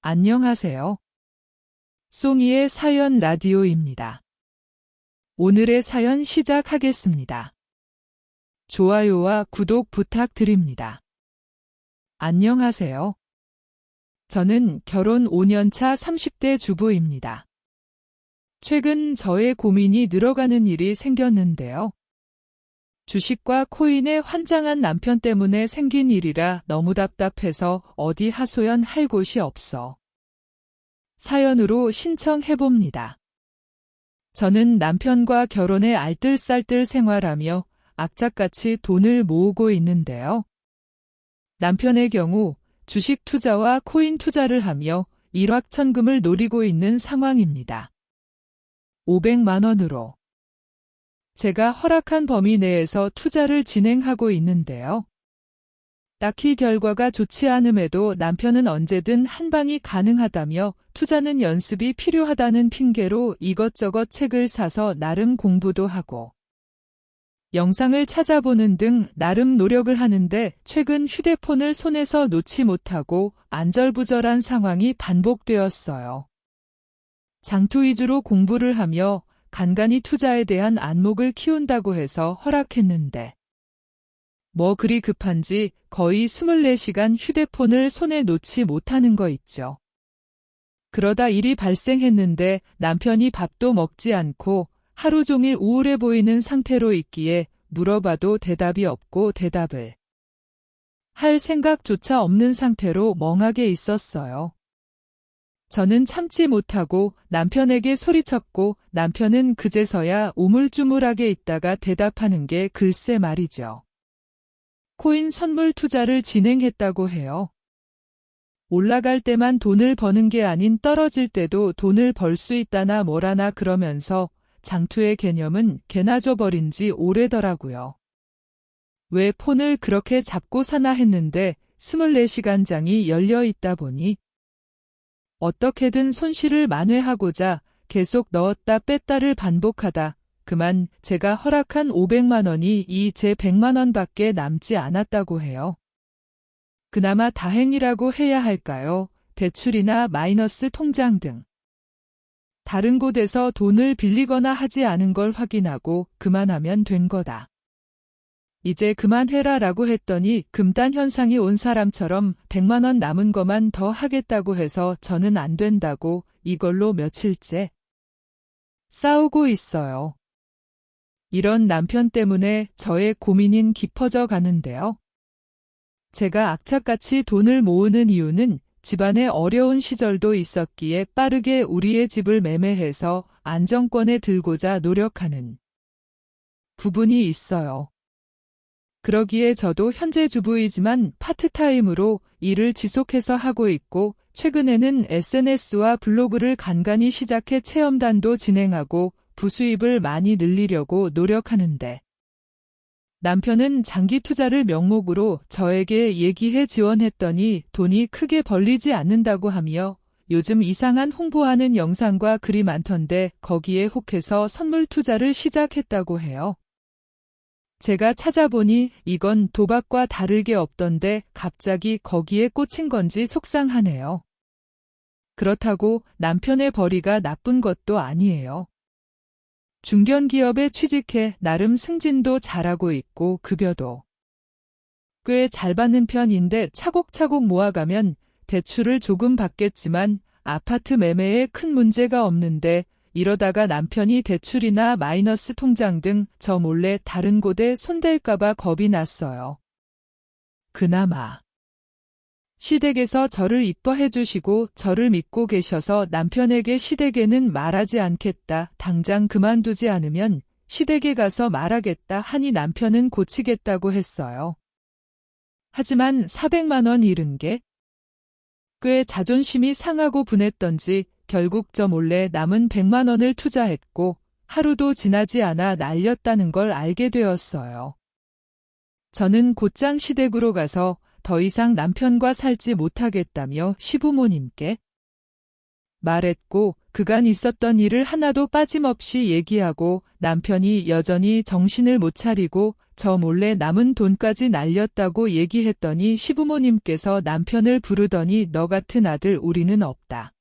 안녕하세요. 송이의 사연 라디오입니다. 오늘의 사연 시작하겠습니다. 좋아요와 구독 부탁드립니다. 안녕하세요. 저는 결혼 5년차 30대 주부입니다. 최근 저의 고민이 늘어가는 일이 생겼는데요. 주식과 코인에 환장한 남편 때문에 생긴 일이라 너무 답답해서 어디 하소연할 곳이 없어 사연으로 신청해봅니다. 저는 남편과 결혼해 알뜰살뜰 생활하며 악착같이 돈을 모으고 있는데요. 남편의 경우 주식 투자와 코인 투자를 하며 일확천금을 노리고 있는 상황입니다. 500만 원으로. 제가 허락한 범위 내에서 투자를 진행하고 있는데요. 딱히 결과가 좋지 않음에도 남편은 언제든 한방이 가능하다며 투자는 연습이 필요하다는 핑계로 이것저것 책을 사서 나름 공부도 하고 영상을 찾아보는 등 나름 노력을 하는데 최근 휴대폰을 손에서 놓지 못하고 안절부절한 상황이 반복되었어요. 장투 위주로 공부를 하며 간간히 투자에 대한 안목을 키운다고 해서 허락했는데 뭐 그리 급한지 거의 24시간 휴대폰을 손에 놓지 못하는 거 있죠. 그러다 일이 발생했는데 남편이 밥도 먹지 않고 하루 종일 우울해 보이는 상태로 있기에 물어봐도 대답이 없고 대답을 할 생각조차 없는 상태로 멍하게 있었어요. 저는 참지 못하고 남편에게 소리쳤고 남편은 그제서야 우물쭈물하게 있다가 대답하는 게 글쎄 말이죠. 코인 선물 투자를 진행했다고 해요. 올라갈 때만 돈을 버는 게 아닌 떨어질 때도 돈을 벌 수 있다나 뭐라나 그러면서 장투의 개념은 개나 줘버린 지 오래더라고요. 왜 폰을 그렇게 잡고 사나 했는데 24시간장이 열려 있다 보니 어떻게든 손실을 만회하고자 계속 넣었다 뺐다를 반복하다 그만 제가 허락한 500만 원이 이 제 100만 원밖에 남지 않았다고 해요. 그나마 다행이라고 해야 할까요? 대출이나 마이너스 통장 등 다른 곳에서 돈을 빌리거나 하지 않은 걸 확인하고 그만하면 된 거다. 이제 그만해라 라고 했더니 금단 현상이 온 사람처럼 100만 원 남은 거만 더 하겠다고 해서 저는 안 된다고 이걸로 며칠째 싸우고 있어요. 이런 남편 때문에 저의 고민인 깊어져 가는데요. 제가 악착같이 돈을 모으는 이유는 집안에 어려운 시절도 있었기에 빠르게 우리의 집을 매매해서 안정권에 들고자 노력하는 부분이 있어요. 그러기에 저도 현재 주부이지만 파트타임으로 일을 지속해서 하고 있고 최근에는 SNS와 블로그를 간간히 시작해 체험단도 진행하고 부수입을 많이 늘리려고 노력하는데 남편은 장기 투자를 명목으로 저에게 얘기해 지원했더니 돈이 크게 벌리지 않는다고 하며 요즘 이상한 홍보하는 영상과 글이 많던데 거기에 혹해서 선물 투자를 시작했다고 해요. 제가 찾아보니 이건 도박과 다를 게 없던데 갑자기 거기에 꽂힌 건지 속상하네요. 그렇다고 남편의 벌이가 나쁜 것도 아니에요. 중견기업에 취직해 나름 승진도 잘하고 있고 급여도 꽤 잘 받는 편인데 차곡차곡 모아가면 대출을 조금 받겠지만 아파트 매매에 큰 문제가 없는데 이러다가 남편이 대출이나 마이너스 통장 등 저 몰래 다른 곳에 손댈까봐 겁이 났어요. 그나마 시댁에서 저를 이뻐해 주시고 저를 믿고 계셔서 남편에게 시댁에는 말하지 않겠다, 당장 그만두지 않으면 시댁에 가서 말하겠다 하니 남편은 고치겠다고 했어요. 하지만 400만 원 잃은 게 꽤 자존심이 상하고 분했던지 결국 저 몰래 남은 100만 원을 투자했고 하루도 지나지 않아 날렸다는 걸 알게 되었어요. 저는 곧장 시댁으로 가서 더 이상 남편과 살지 못하겠다며 시부모님께 말했고 그간 있었던 일을 하나도 빠짐없이 얘기하고 남편이 여전히 정신을 못 차리고 저 몰래 남은 돈까지 날렸다고 얘기했더니 시부모님께서 남편을 부르더니 너 같은 아들 우리는 없다.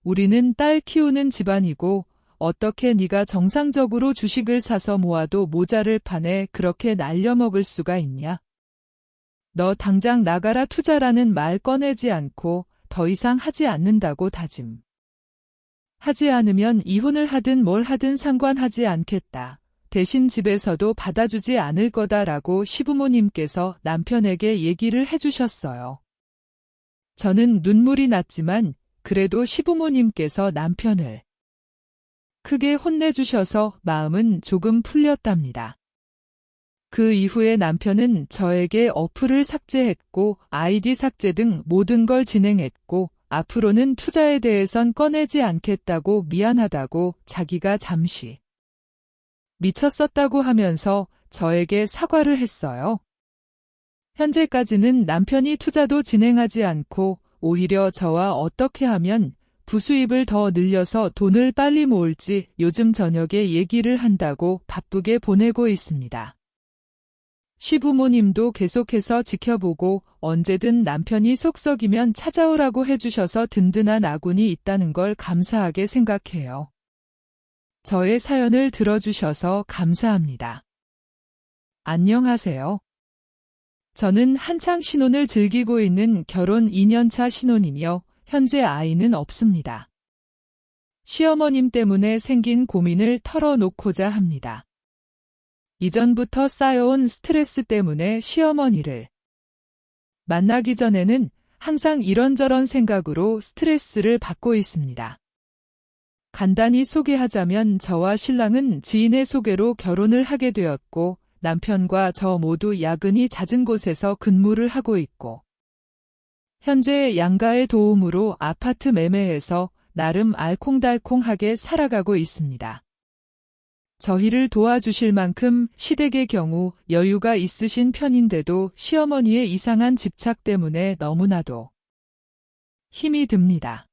우리는 딸 키우는 집안이고 어떻게 네가 정상적으로 주식을 사서 모아도 모자를 파네 그렇게 날려먹을 수가 있냐. 너 당장 나가라 투자라는 말 꺼내지 않고 더 이상 하지 않는다고 다짐. 하지 않으면 이혼을 하든 뭘 하든 상관하지 않겠다. 대신 집에서도 받아주지 않을 거다라고 시부모님께서 남편에게 얘기를 해주셨어요. 저는 눈물이 났지만 그래도 시부모님께서 남편을 크게 혼내주셔서 마음은 조금 풀렸답니다. 그 이후에 남편은 저에게 어플을 삭제했고 아이디 삭제 등 모든 걸 진행했고 앞으로는 투자에 대해선 꺼내지 않겠다고 미안하다고 자기가 잠시 미쳤었다고 하면서 저에게 사과를 했어요. 현재까지는 남편이 투자도 진행하지 않고 오히려 저와 어떻게 하면 부수입을 더 늘려서 돈을 빨리 모을지 요즘 저녁에 얘기를 한다고 바쁘게 보내고 있습니다. 시부모님도 계속해서 지켜보고 언제든 남편이 속 썩이면 찾아오라고 해주셔서 든든한 아군이 있다는 걸 감사하게 생각해요. 저의 사연을 들어주셔서 감사합니다. 안녕하세요. 저는 한창 신혼을 즐기고 있는 결혼 2년차 신혼이며 현재 아이는 없습니다. 시어머님 때문에 생긴 고민을 털어놓고자 합니다. 이전부터 쌓여온 스트레스 때문에 시어머니를 만나기 전에는 항상 이런저런 생각으로 스트레스를 받고 있습니다. 간단히 소개하자면 저와 신랑은 지인의 소개로 결혼을 하게 되었고 남편과 저 모두 야근이 잦은 곳에서 근무를 하고 있고 현재 양가의 도움으로 아파트 매매해서 나름 알콩달콩하게 살아가고 있습니다. 저희를 도와주실 만큼 시댁의 경우 여유가 있으신 편인데도 시어머니의 이상한 집착 때문에 너무나도 힘이 듭니다.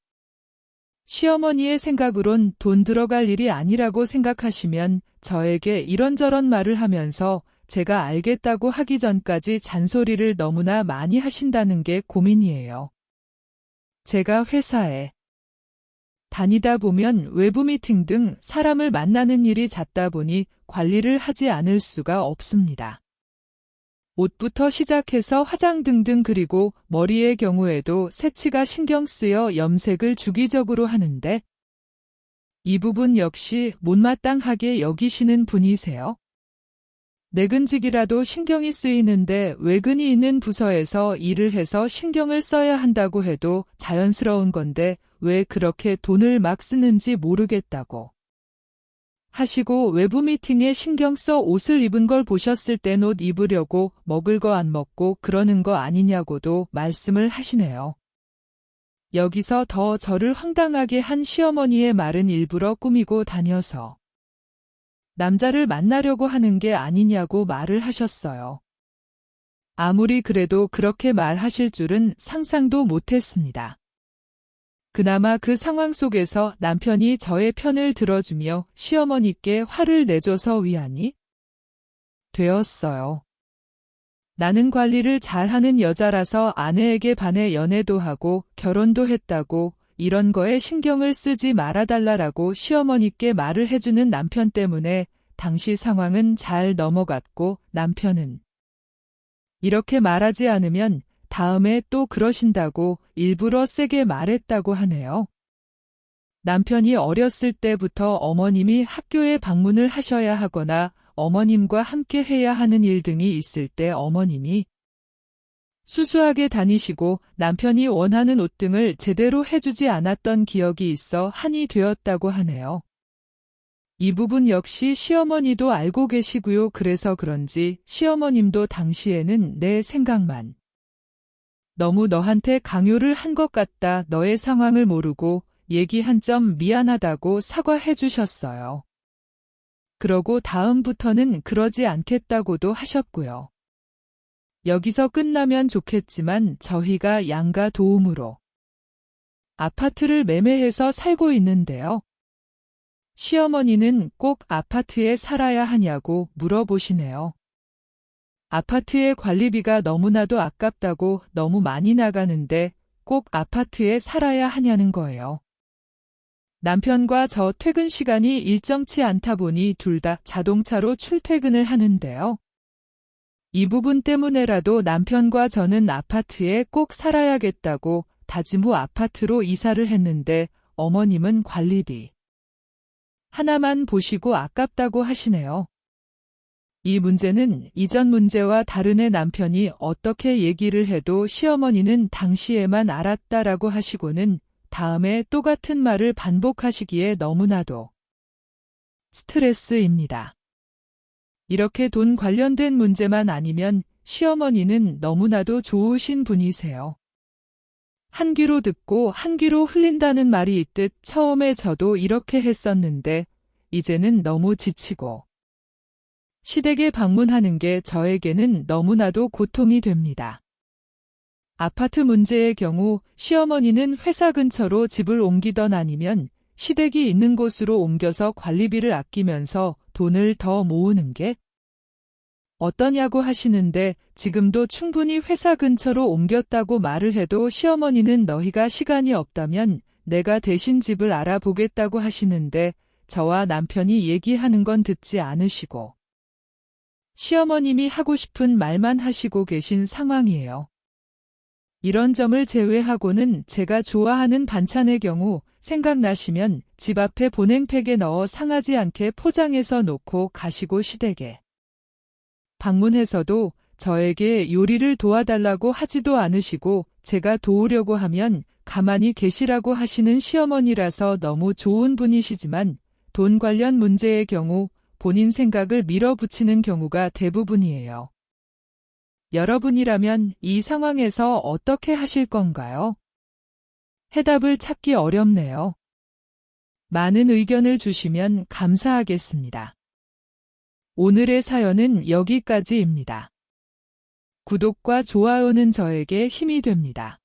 시어머니의 생각으론 돈 들어갈 일이 아니라고 생각하시면 저에게 이런저런 말을 하면서 제가 알겠다고 하기 전까지 잔소리를 너무나 많이 하신다는 게 고민이에요. 제가 회사에 다니다 보면 외부 미팅 등 사람을 만나는 일이 잦다 보니 관리를 하지 않을 수가 없습니다. 옷부터 시작해서 화장 등등 그리고 머리의 경우에도 새치가 신경 쓰여 염색을 주기적으로 하는데 이 부분 역시 못마땅하게 여기시는 분이세요? 내근직이라도 신경이 쓰이는데 외근이 있는 부서에서 일을 해서 신경을 써야 한다고 해도 자연스러운 건데 왜 그렇게 돈을 막 쓰는지 모르겠다고 하시고 외부 미팅에 신경 써 옷을 입은 걸 보셨을 땐 옷 입으려고 먹을 거 안 먹고 그러는 거 아니냐고도 말씀을 하시네요. 여기서 더 저를 황당하게 한 시어머니의 말은 일부러 꾸미고 다녀서 남자를 만나려고 하는 게 아니냐고 말을 하셨어요. 아무리 그래도 그렇게 말하실 줄은 상상도 못했습니다. 그나마 그 상황 속에서 남편이 저의 편을 들어주며 시어머니께 화를 내줘서 위안이 되었어요. 나는 관리를 잘하는 여자라서 아내에게 반해 연애도 하고 결혼도 했다고 이런 거에 신경을 쓰지 말아달라라고 시어머니께 말을 해주는 남편 때문에 당시 상황은 잘 넘어갔고 남편은 이렇게 말하지 않으면 다음에 또 그러신다고 일부러 세게 말했다고 하네요. 남편이 어렸을 때부터 어머님이 학교에 방문을 하셔야 하거나 어머님과 함께 해야 하는 일 등이 있을 때 어머님이 수수하게 다니시고 남편이 원하는 옷 등을 제대로 해주지 않았던 기억이 있어 한이 되었다고 하네요. 이 부분 역시 시어머니도 알고 계시고요. 그래서 그런지 시어머님도 당시에는 내 생각만 너무 너한테 강요를 한 것 같다. 너의 상황을 모르고 얘기한 점 미안하다고 사과해 주셨어요. 그러고 다음부터는 그러지 않겠다고도 하셨고요. 여기서 끝나면 좋겠지만 저희가 양가 도움으로 아파트를 매매해서 살고 있는데요. 시어머니는 꼭 아파트에 살아야 하냐고 물어보시네요. 아파트의 관리비가 너무나도 아깝다고 너무 많이 나가는데 꼭 아파트에 살아야 하냐는 거예요. 남편과 저 퇴근 시간이 일정치 않다 보니 둘 다 자동차로 출퇴근을 하는데요. 이 부분 때문에라도 남편과 저는 아파트에 꼭 살아야겠다고 다짐 후 아파트로 이사를 했는데 어머님은 관리비 하나만 보시고 아깝다고 하시네요. 이 문제는 이전 문제와 다르네. 남편이 어떻게 얘기를 해도 시어머니는 당시에만 알았다라고 하시고는 다음에 똑같은 말을 반복하시기에 너무나도 스트레스입니다. 이렇게 돈 관련된 문제만 아니면 시어머니는 너무나도 좋으신 분이세요. 한 귀로 듣고 한 귀로 흘린다는 말이 있듯 처음에 저도 이렇게 했었는데 이제는 너무 지치고 시댁에 방문하는 게 저에게는 너무나도 고통이 됩니다. 아파트 문제의 경우 시어머니는 회사 근처로 집을 옮기던 아니면 시댁이 있는 곳으로 옮겨서 관리비를 아끼면서 돈을 더 모으는 게 어떠냐고 하시는데 지금도 충분히 회사 근처로 옮겼다고 말을 해도 시어머니는 너희가 시간이 없다면 내가 대신 집을 알아보겠다고 하시는데 저와 남편이 얘기하는 건 듣지 않으시고 시어머님이 하고 싶은 말만 하시고 계신 상황이에요. 이런 점을 제외하고는 제가 좋아하는 반찬의 경우 생각나시면 집 앞에 보냉팩에 넣어 상하지 않게 포장해서 놓고 가시고 시댁에 방문해서도 저에게 요리를 도와달라고 하지도 않으시고 제가 도우려고 하면 가만히 계시라고 하시는 시어머니라서 너무 좋은 분이시지만 돈 관련 문제의 경우 본인 생각을 밀어붙이는 경우가 대부분이에요. 여러분이라면 이 상황에서 어떻게 하실 건가요? 해답을 찾기 어렵네요. 많은 의견을 주시면 감사하겠습니다. 오늘의 사연은 여기까지입니다. 구독과 좋아요는 저에게 힘이 됩니다.